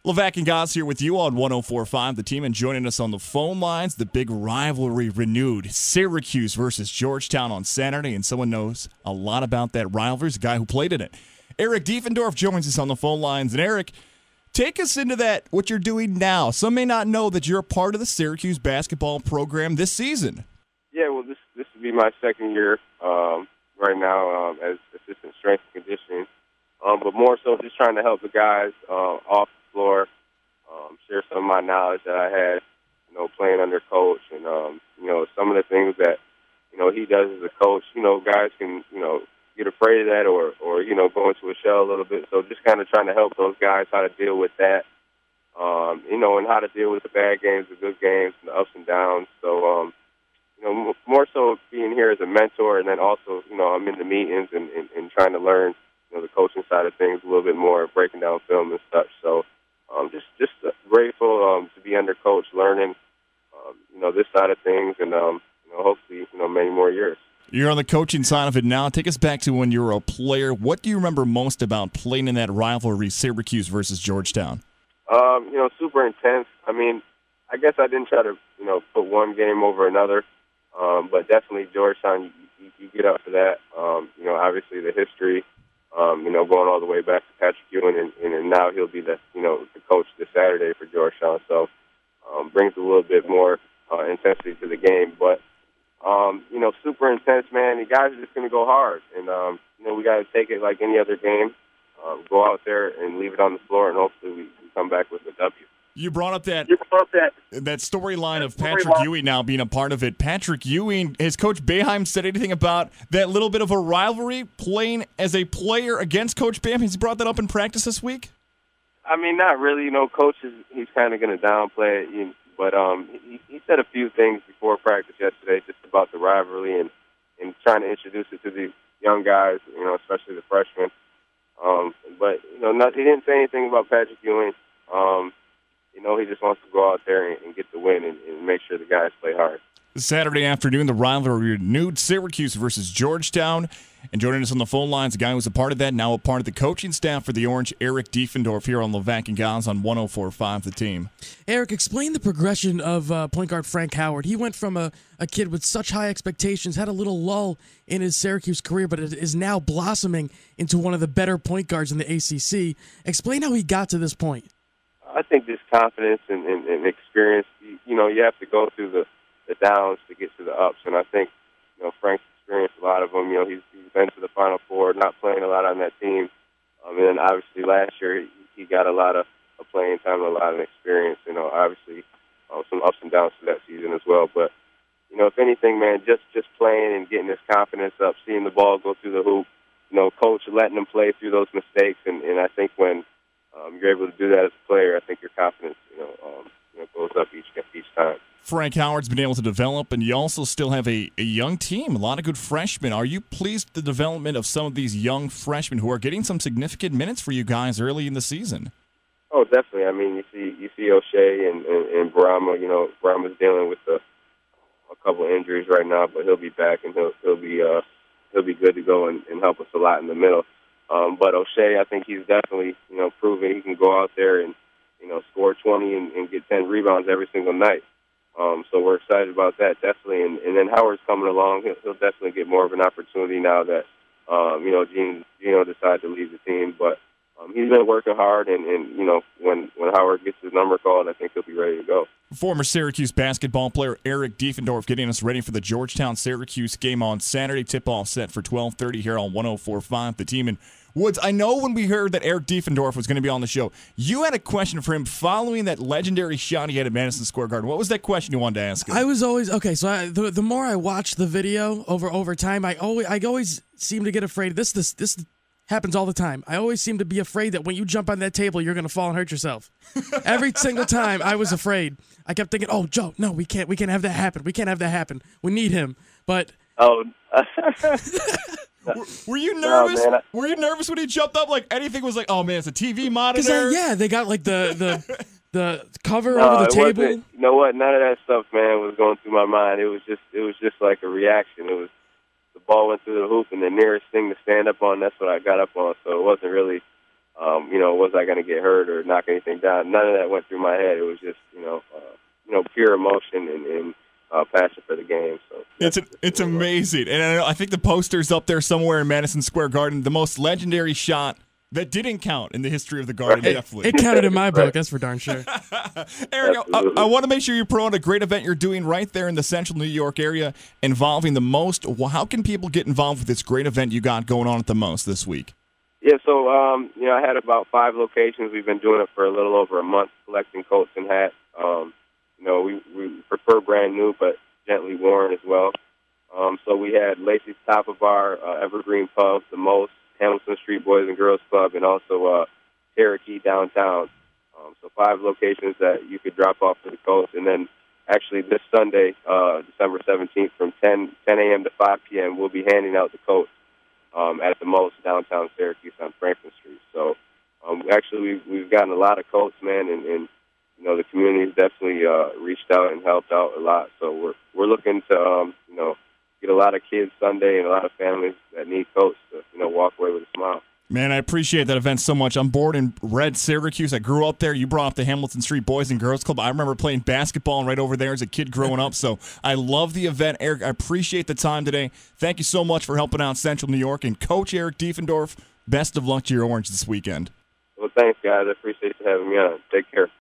Levack Goz here with you on 104.5 The Team, and joining us on the phone lines, the big rivalry renewed. Syracuse versus Georgetown on Saturday, and someone knows a lot about that rivalry. Is a guy who played in it. Eric Devendorf joins us on the phone lines. And Eric, take us into that, what you're doing now. Some may not know that you're a part of the Syracuse basketball program this season. Yeah, well, this will be my second year right now as assistant strength and conditioning, but more so just trying to help the guys off the floor, share some of my knowledge that I had, playing under coach, and some of the things that he does as a coach. Guys can get afraid of that or go into a shell a little bit. So just kind of trying to help those guys how to deal with that, and how to deal with the bad games, the good games, and the ups and downs. So more so being here as a mentor, and then also, I'm in the meetings and trying to learn, the coaching side of things a little bit more, breaking down film and such. So just grateful to be under coach, learning, this side of things, and, hopefully, many more years. You're on the coaching side of it now. Take us back to when you were a player. What do you remember most about playing in that rivalry, Syracuse versus Georgetown? Super intense. I mean, I guess I didn't try to, put one game over another. But definitely Georgetown, you get up for that. Obviously the history, going all the way back to Patrick Ewing, and now he'll be the coach this Saturday for Georgetown. So brings a little bit more intensity to the game. But, super intense, man. The guys are just going to go hard. And, we got to take it like any other game, go out there and leave it on the floor, and hopefully we come back with a W. You brought up that storyline of Patrick Ewing now being a part of it. Patrick Ewing, has Coach Boeheim said anything about that little bit of a rivalry playing as a player against Coach Boeheim? Has he brought that up in practice this week? I mean, not really. Coach he's kind of going to downplay it, but he said a few things before practice yesterday just about the rivalry and trying to introduce it to the young guys, especially the freshmen. But he didn't say anything about Patrick Ewing. He just wants to go out there and get the win and make sure the guys play hard. Saturday afternoon, the rivalry renewed, Syracuse versus Georgetown. And joining us on the phone lines, a guy who was a part of that, now a part of the coaching staff for the Orange, Eric Devendorf, here on Levack Goz on 104.5 The Team. Eric, explain the progression of point guard Frank Howard. He went from a kid with such high expectations, had a little lull in his Syracuse career, but it is now blossoming into one of the better point guards in the ACC. Explain how he got to this point. I think this confidence and experience, you have to go through the downs to get to the ups. And I think, Frank's experienced a lot of them. He's been to the Final Four, not playing a lot on that team. And then obviously last year he got a lot of playing time and a lot of experience. Obviously some ups and downs to that season as well. But, if anything, man, just playing and getting his confidence up, seeing the ball go through the hoop, coach letting him play through those mistakes. And I think when you're able to do that as a player, I think your confidence, goes up each time. Frank Howard's been able to develop, and you also still have a young team, a lot of good freshmen. Are you pleased with the development of some of these young freshmen who are getting some significant minutes for you guys early in the season? Oh, definitely. I mean, you see O'Shea and Brahma. Brahma's dealing with a couple of injuries right now, but he'll be back, and he'll be good to go and help us a lot in the middle. But O'Shea, I think he's definitely, proven he can go out there and, score 20 and get 10 rebounds every single night. So we're excited about that, definitely. And then Howard's coming along. He'll definitely get more of an opportunity now that, Gino decided to leave the team. But he's been working hard, and when Howard gets his number called, I think he'll be ready to go. Former Syracuse basketball player Eric Devendorf getting us ready for the Georgetown-Syracuse game on Saturday. Tip-off set for 12:30 here on 104.5 The Team. And Woods, I know when we heard that Eric Devendorf was going to be on the show, you had a question for him following that legendary shot he had at Madison Square Garden. What was that question you wanted to ask him? I was always okay. So the more I watch the video over time, I always seem to get afraid. This happens all the time. I always seem to be afraid that when you jump on that table, you're going to fall and hurt yourself. Every single time, I was afraid. I kept thinking, "Oh, Joe, no, we can't have that happen. We can't have that happen. We need him." But Were you nervous? No, man. Were you nervous when he jumped up? Like anything was like, oh man, it's a TV monitor. Yeah, they got like the cover over the table. You know what? None of that stuff, man, was going through my mind. It was just like a reaction. It was the ball went through the hoop, and the nearest thing to stand up on, that's what I got up on. So it wasn't really Was I going to get hurt or knock anything down? None of that went through my head. It was just, pure emotion and passion for the game. So it's amazing. And I think the poster's up there somewhere in Madison Square Garden. The most legendary shot that didn't count in the history of the Garden, definitely. It counted in my book, that's for darn sure. Eric, I want to make sure you promote a great event you're doing right there in the central New York area involving the most. How can people get involved with this great event you got going on at the most this week? Yeah, so, I had about 5 locations. We've been doing it for a little over a month, collecting coats and hats. We prefer brand new, but gently worn as well. So we had Lacey's Tapa Bar, Evergreen Pub, The Most, Hamilton Street Boys and Girls Club, and also Cherokee downtown. So 5 locations that you could drop off to the coast. And then actually this Sunday, December 17th, from 10 a.m. to 5 p.m., we'll be handing out the coats at The Most downtown Syracuse on Franklin Street. So actually we've gotten a lot of coats, man, and the community has definitely reached out and helped out a lot. So we're looking to get a lot of kids Sunday and a lot of families that need coats to walk away with a smile. Man, I appreciate that event so much. I'm born in Red Syracuse. I grew up there. You brought up the Hamilton Street Boys and Girls Club. I remember playing basketball right over there as a kid growing up. So I love the event. Eric, I appreciate the time today. Thank you so much for helping out Central New York. And Coach Eric Devendorf, best of luck to your Orange this weekend. Well, thanks, guys. I appreciate you having me on. Take care.